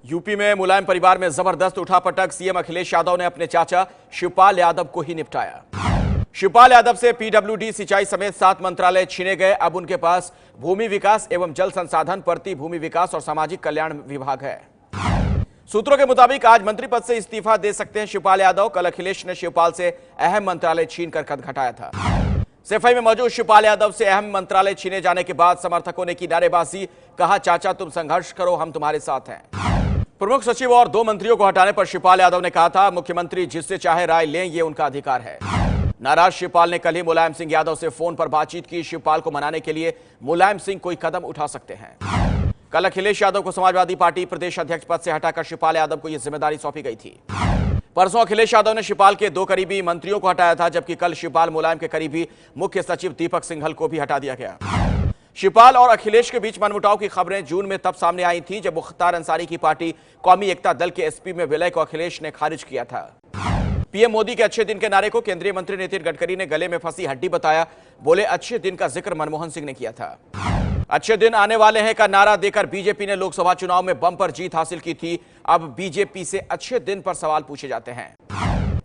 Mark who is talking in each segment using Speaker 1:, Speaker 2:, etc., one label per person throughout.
Speaker 1: UP में मुलायम परिवार में जबरदस्त उठापटक। सीएम अखिलेश यादव ने अपने चाचा शिवपाल यादव को ही निपटाया। शिवपाल यादव से पीडब्ल्यूडी, सिंचाई समेत 7 मंत्रालय छीने गए। अब उनके पास भूमि विकास एवं जल संसाधन, प्रति भूमि विकास और सामाजिक कल्याण विभाग है। सूत्रों के मुताबिक आज मंत्री पद से इस्तीफा दे सकते हैं शिवपाल यादव। कल अखिलेश ने शिवपाल से अहम मंत्रालय छीनकर कद घटाया था। सफाई में मौजूद शिवपाल यादव से अहम मंत्रालय छीने जाने के बाद समर्थकों ने की नारेबाजी। कहा, चाचा तुम संघर्ष करो, हम तुम्हारे साथ हैं। प्रमुख सचिव और 2 मंत्रियों को हटाने पर शिवपाल यादव ने कहा था, मुख्यमंत्री जिससे चाहे राय लें, ये उनका अधिकार है। नाराज शिवपाल ने कल ही मुलायम सिंह यादव से फोन पर बातचीत की। शिवपाल को मनाने के लिए मुलायम सिंह कोई कदम उठा सकते हैं। कल अखिलेश यादव को समाजवादी पार्टी प्रदेश अध्यक्ष पद से हटाकर शिवपाल यादव को यह जिम्मेदारी सौंपी गई थी। परसों अखिलेश यादव ने शिवपाल के 2 करीबी मंत्रियों को हटाया था, जबकि कल शिवपाल मुलायम के करीबी मुख्य सचिव दीपक सिंघल को भी हटा दिया गया। शिवपाल और अखिलेश के बीच मनमुटाव की खबरें जून में तब सामने आई थी जब मुख्तार अंसारी की पार्टी कौमी एकता दल के एसपी में विलय को अखिलेश ने खारिज किया था। पीएम मोदी के अच्छे दिन के नारे को केंद्रीय मंत्री नितिन गडकरी ने गले में फंसी हड्डी बताया। बोले, अच्छे दिन का जिक्र मनमोहन सिंह ने किया था। अच्छे दिन आने वाले हैं का नारा देकर बीजेपी ने लोकसभा चुनाव में बम्पर जीत हासिल की थी। अब बीजेपी से अच्छे दिन पर सवाल पूछे जाते हैं।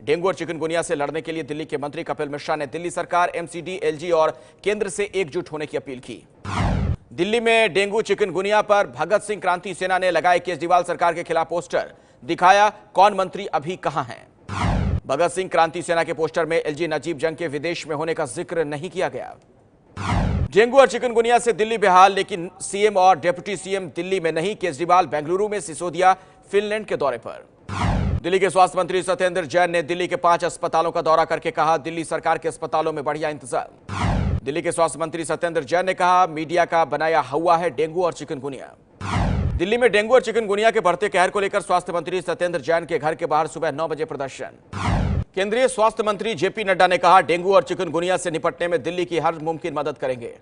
Speaker 1: डेंगू और चिकनगुनिया से लड़ने के लिए दिल्ली के मंत्री कपिल मिश्रा ने दिल्ली सरकार, एमसीडी, एलजी और केंद्र से एकजुट होने की अपील की। दिल्ली में डेंगू चिकनगुनिया पर भगत सिंह क्रांति सेना ने लगाए केजरीवाल सरकार के खिलाफ पोस्टर। दिखाया कौन मंत्री अभी कहां है। भगत सिंह क्रांति सेना के पोस्टर में एलजी नजीब जंग के विदेश में होने का जिक्र नहीं किया गया। डेंगू और चिकनगुनिया से दिल्ली बेहाल, लेकिन सीएम और डिप्टी सीएम दिल्ली में नहीं। केजरीवाल बेंगलुरु में, सिसोदिया फिनलैंड के दौरे पर। दिल्ली के स्वास्थ्य मंत्री सत्येंद्र जैन ने दिल्ली के 5 अस्पतालों का दौरा करके कहा, दिल्ली सरकार के अस्पतालों में बढ़िया इंतजाम। दिल्ली के स्वास्थ्य मंत्री सत्येंद्र जैन ने कहा, मीडिया का बनाया हुआ है डेंगू और चिकनगुनिया। दिल्ली में डेंगू और चिकनगुनिया के बढ़ते कहर को लेकर स्वास्थ्य मंत्री सत्येंद्र जैन के घर के बाहर सुबह 9 बजे प्रदर्शन। केंद्रीय स्वास्थ्य मंत्री जेपी नड्डा ने कहा, डेंगू और चिकनगुनिया से निपटने में दिल्ली की हर मुमकिन मदद करेंगे।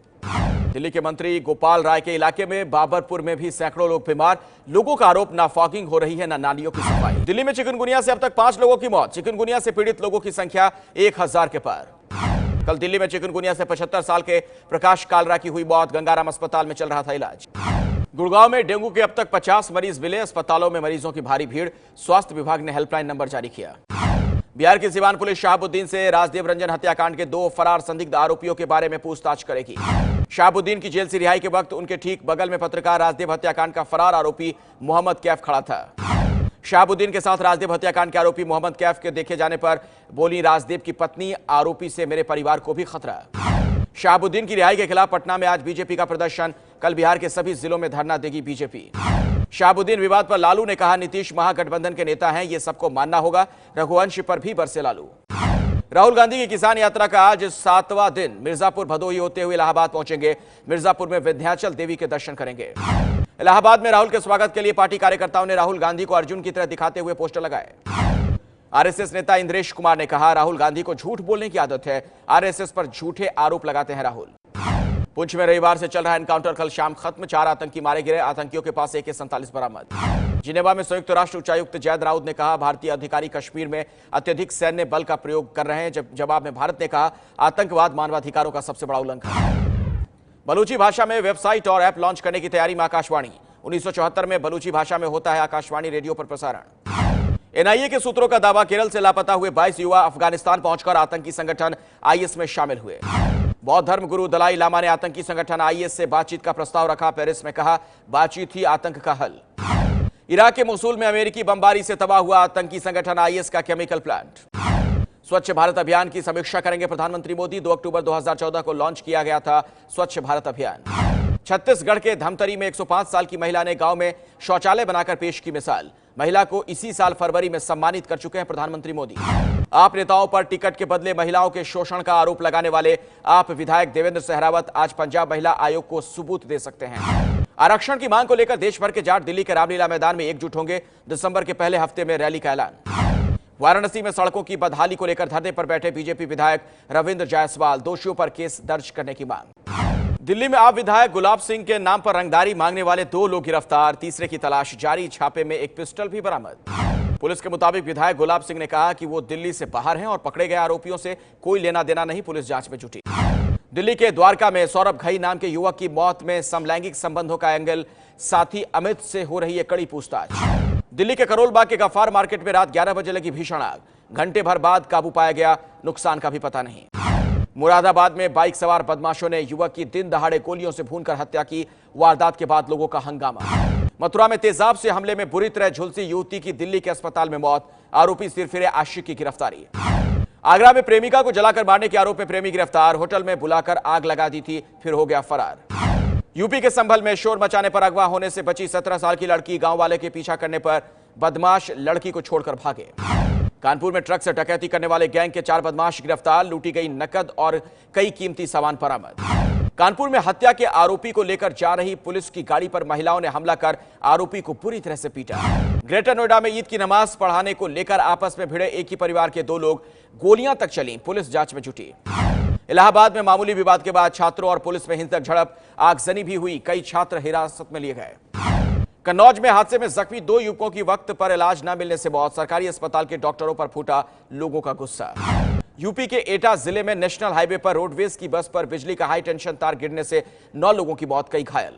Speaker 1: दिल्ली के मंत्री गोपाल राय के इलाके में बाबरपुर में भी सैकड़ों लोग बीमार। लोगों का आरोप, ना फॉगिंग हो रही है ना नालियों की सफाई। दिल्ली में चिकनगुनिया से अब तक 5 लोगों की मौत। चिकनगुनिया से पीड़ित लोगों की संख्या 1000 के पार। कल दिल्ली में चिकनगुनिया से 75 साल के प्रकाश कालरा की हुई मौत। गंगाराम अस्पताल में चल रहा था इलाज। गुड़गांव में डेंगू के अब तक 50 मरीज मिले। अस्पतालों में मरीजों की भारी भीड़। स्वास्थ्य विभाग ने हेल्पलाइन नंबर जारी किया। बिहार की सिवान पुलिस शहाबुद्दीन से राजदेव रंजन हत्याकांड के 2 फरार संदिग्ध आरोपियों के बारे में पूछताछ करेगी। शहाबुद्दीन की जेल से रिहाई के वक्त उनके ठीक बगल में पत्रकार राजदेव हत्याकांड का फरार आरोपी मोहम्मद कैफ खड़ा था। शहाबुद्दीन के साथ राजदेव हत्याकांड के आरोपी मोहम्मद कैफ के देखे जाने पर बोली राजदेव की पत्नी, आरोपी से मेरे परिवार को भी खतरा। शहाबुद्दीन की रिहाई के खिलाफ पटना में आज बीजेपी का प्रदर्शन। कल बिहार के सभी जिलों में धरना देगी बीजेपी। शहाबुद्दीन विवाद पर लालू ने कहा, नीतीश महागठबंधन के नेता हैं, ये सबको मानना होगा। रघुवंश पर भी बरसे लालू। राहुल गांधी की किसान यात्रा का आज 7वां दिन। मिर्जापुर भदोही होते हुए इलाहाबाद पहुंचेंगे। मिर्जापुर में विंध्याचल देवी के दर्शन करेंगे। इलाहाबाद में राहुल के स्वागत के लिए पार्टी कार्यकर्ताओं ने राहुल गांधी को अर्जुन की तरह दिखाते हुए पोस्टर लगाए। आरएसएस नेता इंद्रेश कुमार ने कहा, राहुल गांधी को झूठ बोलने की आदत है। आरएसएस पर झूठे आरोप लगाते हैं राहुल। पुंछ में रविवार से चल रहा एनकाउंटर कल शाम खत्म। 4 आतंकी मारे गिरे। आतंकियों के पास AK-47 बरामद। जिनेवा में संयुक्त राष्ट्र उच्चायुक्त जैद राउत ने कहा, भारतीय अधिकारी कश्मीर में अत्यधिक सैन्य बल का प्रयोग कर रहे हैं। जवाब में भारत ने कहा, आतंकवाद मानवाधिकारों का सबसे बड़ा उल्लंघन। बलूची भाषा में वेबसाइट और ऐप लॉन्च करने की तैयारी में आकाशवाणी। 1974 में बलूची भाषा में होता है आकाशवाणी रेडियो पर प्रसारण। एनआईए के सूत्रों का दावा, केरल से लापता हुए 22 युवा अफगानिस्तान पहुंचकर आतंकी संगठन आईएस में शामिल हुए। बौद्ध धर्म गुरु दलाई लामा ने आतंकी संगठन आईएस से बातचीत का प्रस्ताव रखा। पेरिस में कहा, बातचीत ही आतंक का हल। इराक के मोसुल में अमेरिकी बमबारी से तबाह हुआ आतंकी संगठन आईएस का केमिकल प्लांट। स्वच्छ भारत अभियान की समीक्षा करेंगे प्रधानमंत्री मोदी। 2 अक्टूबर 2014 को लॉन्च किया गया था स्वच्छ भारत अभियान। छत्तीसगढ़ के धमतरी में 105 साल की महिला ने गांव में शौचालय बनाकर पेश की मिसाल। महिला को इसी साल फरवरी में सम्मानित कर चुके हैं प्रधानमंत्री मोदी। आप नेताओं पर टिकट के बदले महिलाओं के शोषण का आरोप लगाने वाले आप विधायक देवेंद्र सहरावत आज पंजाब महिला आयोग को सबूत दे सकते हैं। आरक्षण की मांग को लेकर देश भर के जाट दिल्ली के रामलीला मैदान में एकजुट होंगे। दिसंबर के पहले हफ्ते में रैली का ऐलान। वाराणसी में सड़कों की बदहाली को लेकर धरने पर बैठे बीजेपी विधायक रविंद्र जायसवाल। दोषियों पर केस दर्ज करने की मांग। दिल्ली में आप विधायक गुलाब सिंह के नाम पर रंगदारी मांगने वाले 2 लोग गिरफ्तार। तीसरे की तलाश जारी। छापे में एक पिस्टल भी बरामद। पुलिस के मुताबिक विधायक गुलाब सिंह ने कहा कि वो दिल्ली से बाहर हैं और पकड़े गए आरोपियों से कोई लेना देना नहीं। पुलिस जांच में जुटी। दिल्ली के द्वारका में सौरभ घई नाम के युवक की मौत में समलैंगिक संबंधों का एंगल, साथी अमित से हो रही है कड़ी पूछताछ। दिल्ली के करोल बाग के गफ्फार मार्केट में रात 11 बजे लगी भीषण आग, घंटे भर बाद काबू पाया गया, नुकसान का भी पता नहीं। मुरादाबाद में बाइक सवार बदमाशों ने युवक की दिन दहाड़े गोलियों से भूनकर हत्या की, वारदात के बाद लोगों का हंगामा। मथुरा में तेजाब से हमले में बुरी तरह झुलसी युवती की दिल्ली के अस्पताल में मौत, आरोपी सिरफिरे आशिक की गिरफ्तारी। आगरा में प्रेमिका को जलाकर मारने के आरोप में प्रेमी गिरफ्तार, होटल में बुलाकर आग लगा दी थी, फिर हो गया फरार। यूपी के संभल में शोर मचाने पर अगवा होने से बची 17 साल की लड़की, गांव वाले के पीछा करने पर बदमाश लड़की को छोड़कर भागे। कानपुर में ट्रक से डकैती करने वाले गैंग के 4 बदमाश गिरफ्तार, लूटी गई नकद और कई कीमती सामान बरामद। कानपुर में हत्या के आरोपी को लेकर जा रही पुलिस की गाड़ी पर महिलाओं ने हमला कर आरोपी को पूरी तरह से पीटा। ग्रेटर नोएडा में ईद की नमाज पढ़ाने को लेकर आपस में भिड़े एक ही परिवार के 2 लोग, गोलियां तक चली, पुलिस जांच में जुटी। इलाहाबाद में मामूली विवाद के बाद छात्रों और पुलिस में हिंसक झड़प, आगजनी भी हुई, कई छात्र हिरासत में लिए गए। कन्नौज में हादसे में जख्मी 2 युवकों की वक्त पर इलाज न मिलने से मौत, सरकारी अस्पताल के डॉक्टरों पर फूटा लोगों का गुस्सा। यूपी के एटा जिले में नेशनल हाईवे पर रोडवेज की बस पर बिजली का हाई टेंशन तार गिरने से 9 लोगों की मौत, कई घायल।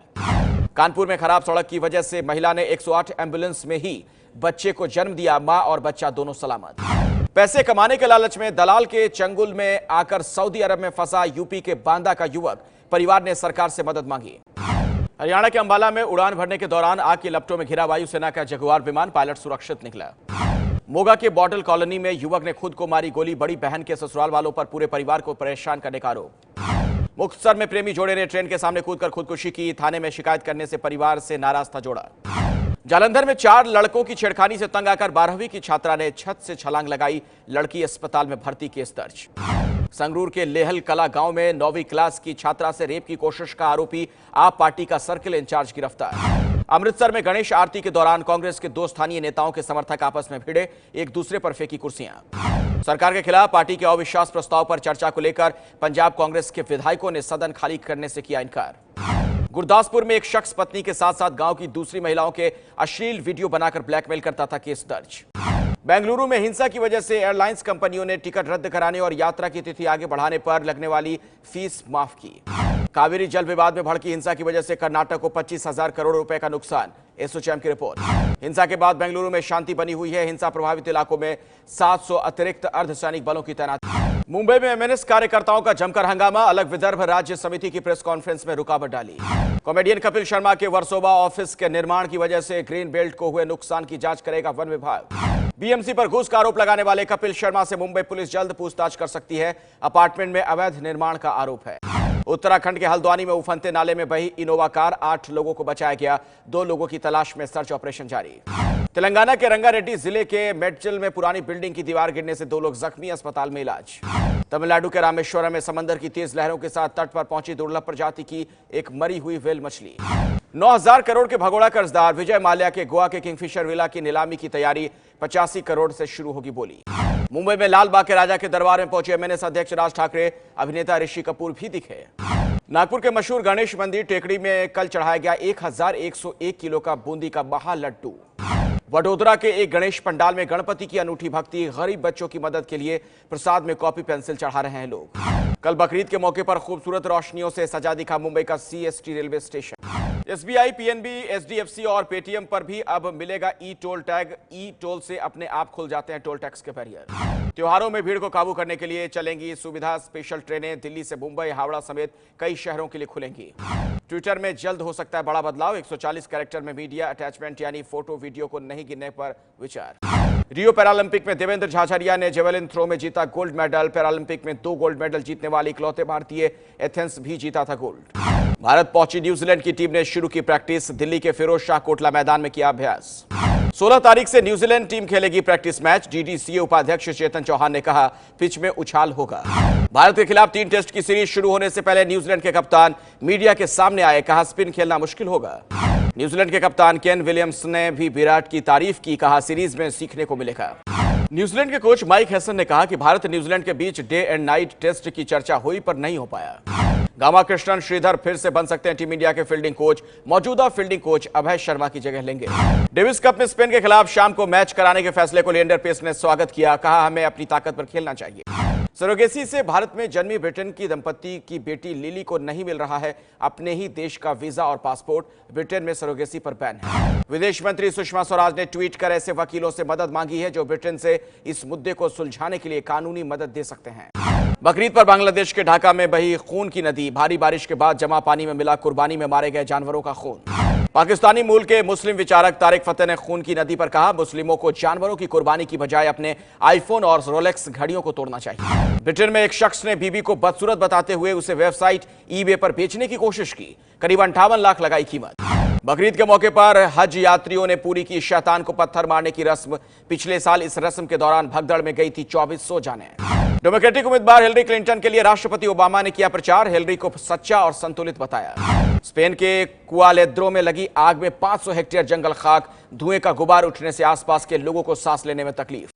Speaker 1: कानपुर में खराब सड़क की वजह से महिला ने 108 एम्बुलेंस में ही बच्चे को जन्म दिया, मां और बच्चा दोनों सलामत। पैसे कमाने के लालच में दलाल के चंगुल में आकर सऊदी अरब में फंसा यूपी के बांदा का युवक, परिवार ने सरकार से मदद मांगी। हरियाणा के अंबाला में उड़ान भरने के दौरान आग की लपटों में घिरा वायुसेना का जगुआर विमान, पायलट सुरक्षित निकला। मोगा के बॉटल कॉलोनी में युवक ने खुद को मारी गोली, बड़ी बहन के ससुराल वालों पर पूरे परिवार को परेशान करने का आरोप। मुक्तसर में प्रेमी जोड़े ने ट्रेन के सामने कूदकर खुदकुशी की, थाने में शिकायत करने से परिवार से नाराज था जोड़ा। जालंधर में 4 लड़कों की छेड़खानी से तंग आकर 12वीं की छात्रा ने छत से छलांग लगाई, लड़की अस्पताल में भर्ती, केस दर्ज। संगरूर के लेहल कला गांव में 9वीं क्लास की छात्रा से रेप की कोशिश का आरोपी, आप पार्टी का सर्किल इंचार्ज गिरफ्तार। अमृतसर में गणेश आरती के दौरान कांग्रेस के 2 स्थानीय नेताओं के समर्थक आपस में भिड़े, एक दूसरे पर फेंकी कुर्सियां। सरकार के खिलाफ पार्टी के अविश्वास प्रस्ताव पर चर्चा को लेकर पंजाब कांग्रेस के विधायकों ने सदन खाली करने से किया इनकार। गुरदासपुर में एक शख्स पत्नी के साथ साथ गांव की दूसरी महिलाओं के अश्लील वीडियो बनाकर ब्लैकमेल करता था, केस दर्ज। बेंगलुरु में हिंसा की वजह से एयरलाइंस कंपनियों ने टिकट रद्द कराने और यात्रा की तिथि आगे बढ़ाने पर लगने वाली फीस माफ की। कावेरी जल विवाद में भड़की हिंसा की वजह से कर्नाटक को 25,000 करोड़ रुपए का नुकसान, एसोचैम की रिपोर्ट। हिंसा के बाद बेंगलुरु में शांति बनी हुई है, हिंसा प्रभावित इलाकों में 700 अतिरिक्त अर्धसैनिक बलों की तैनाती। मुंबई में एमएनएस कार्यकर्ताओं का जमकर हंगामा, अलग विदर्भ राज्य समिति की प्रेस कॉन्फ्रेंस में रुकावट डाली। कॉमेडियन कपिल शर्मा के वर्सोवा ऑफिस के निर्माण की वजह से ग्रीन बेल्ट को हुए नुकसान की जांच करेगा वन विभाग। बीएमसी पर घूस का आरोप लगाने वाले कपिल शर्मा से मुंबई पुलिस जल्द पूछताछ कर सकती है, अपार्टमेंट में अवैध निर्माण का आरोप है। उत्तराखंड के हल्द्वानी में उफनते नाले में बही इनोवा कार, 8 लोगों को बचाया गया, 2 लोगों की तलाश में सर्च ऑपरेशन जारी। तेलंगाना के रंगारेड्डी जिले के मेडचल में पुरानी बिल्डिंग की दीवार गिरने से 2 लोग जख्मी, अस्पताल में इलाज। तमिलनाडु के रामेश्वरम में समंदर की तेज लहरों के साथ तट पर पहुंची दुर्लभ प्रजाति की एक मरी हुई व्हेल मछली। 9,000 करोड़ के भगोड़ा कर्जदार विजय माल्या के गोवा के किंगफिशर विला की नीलामी की तैयारी, 85 करोड़ से शुरू होगी बोली। मुंबई में लाल बाग के राजा के दरबार में पहुंचे एमएनएस अध्यक्ष राज ठाकरे, अभिनेता ऋषि कपूर भी दिखे। नागपुर के मशहूर गणेश मंदिर टेकड़ी में कल चढ़ाया गया 1101 किलो का बूंदी का महा लड्डू। वडोदरा के एक गणेश पंडाल में गणपति की अनूठी भक्ति, गरीब बच्चों की मदद के लिए प्रसाद में कॉपी पेंसिल चढ़ा रहे हैं लोग। कल बकरीद के मौके पर खूबसूरत रोशनियों से सजा दिखा मुंबई का CST railway station. SBI, PNB, HDFC और पेटीएम पर भी अब मिलेगा e toll tag. E toll से अपने आप खुल जाते हैं टोल टैक्स के बैरियर। त्योहारों में भीड़ को काबू करने के लिए चलेंगी सुविधा स्पेशल ट्रेनें, दिल्ली से मुंबई, हावड़ा समेत कई शहरों के लिए खुलेंगी। ट्विटर में जल्द हो सकता है बड़ा बदलाव, 140 कैरेक्टर में मीडिया अटैचमेंट यानी फोटो वीडियो को नहीं गिनने पर विचार। रियो पैरालंपिक में देवेंद्र झाझरिया ने जेवलिन थ्रो में जीता गोल्ड मेडल। पैरालंपिक में 2 गोल्ड मेडल जीतने वाले इकलौते भारतीय, एथेंस भी जीता था गोल्ड। भारत पहुंची न्यूजीलैंड की टीम ने शुरू की प्रैक्टिस, दिल्ली के फिरोज शाह कोटला मैदान में किया अभ्यास। 16 तारीख से न्यूजीलैंड टीम खेलेगी प्रैक्टिस मैच। डीडीसीए उपाध्यक्ष चेतन चौहान ने कहा पिच में उछाल होगा। भारत के खिलाफ 3 टेस्ट की सीरीज शुरू होने से पहले न्यूजीलैंड के कप्तान मीडिया के सामने आए, कहा स्पिन खेलना मुश्किल होगा। न्यूजीलैंड के कप्तान केन विलियम्स ने भी विराट की तारीफ की, कहा सीरीज में सीखने को मिलेगा। न्यूजीलैंड के कोच माइक हैसन ने कहा कि भारत न्यूजीलैंड के बीच डे एंड नाइट टेस्ट की चर्चा हुई पर नहीं हो पाया। गामा कृष्णन श्रीधर फिर से बन सकते हैं टीम इंडिया के फील्डिंग कोच, मौजूदा फील्डिंग कोच अभय शर्मा की जगह लेंगे। डेविस कप में स्पेन के खिलाफ शाम को मैच कराने के फैसले को लिएंडर पेस ने स्वागत किया, कहा हमें अपनी ताकत पर खेलना चाहिए। सरोगेसी से भारत में जन्मी ब्रिटेन की दंपति की बेटी लिली को नहीं मिल रहा है अपने ही देश का वीजा और पासपोर्ट। ब्रिटेन में सरोगेसी पर बैन है। विदेश मंत्री सुषमा स्वराज ने ट्वीट कर ऐसे वकीलों से मदद मांगी है जो ब्रिटेन से इस मुद्दे को सुलझाने के लिए कानूनी मदद दे सकते हैं। बकरीद पर बांग्लादेश के ढाका में बही खून की नदी। भारी बारिश के बाद जमा पानी में मिला कुर्बानी में मारे गए जानवरों का खून। पाकिस्तानी मूल के मुस्लिम विचारक तारिक फतेह ने खून की नदी पर कहा, मुस्लिमों को जानवरों की कुर्बानी की बजाय अपने आईफोन और रोलेक्स घड़ियों को तोड़ना चाहिए। ब्रिटेन में एक शख्स ने बीबी को बदसूरत बताते हुए उसे वेबसाइट ईबे पर बेचने की कोशिश की। करीब 58 लाख लगाई कीमत। बकरीद के मौके पर हज यात्रियों ने पूरी की शैतान को पत्थर मारने की रस्म। पिछले साल इस रस्म के दौरान भगदड़ में गई थी 2400 जानें। डेमोक्रेटिक उम्मीदवार हिलरी क्लिंटन के लिए राष्ट्रपति ओबामा ने किया प्रचार। हिलरी को सच्चा और संतुलित बताया। स्पेन के कुआलेद्रो में लगी आग में 500 हेक्टेयर जंगल खाक। धुएं का गुबार उठने से आसपास के लोगों को सांस लेने में तकलीफ।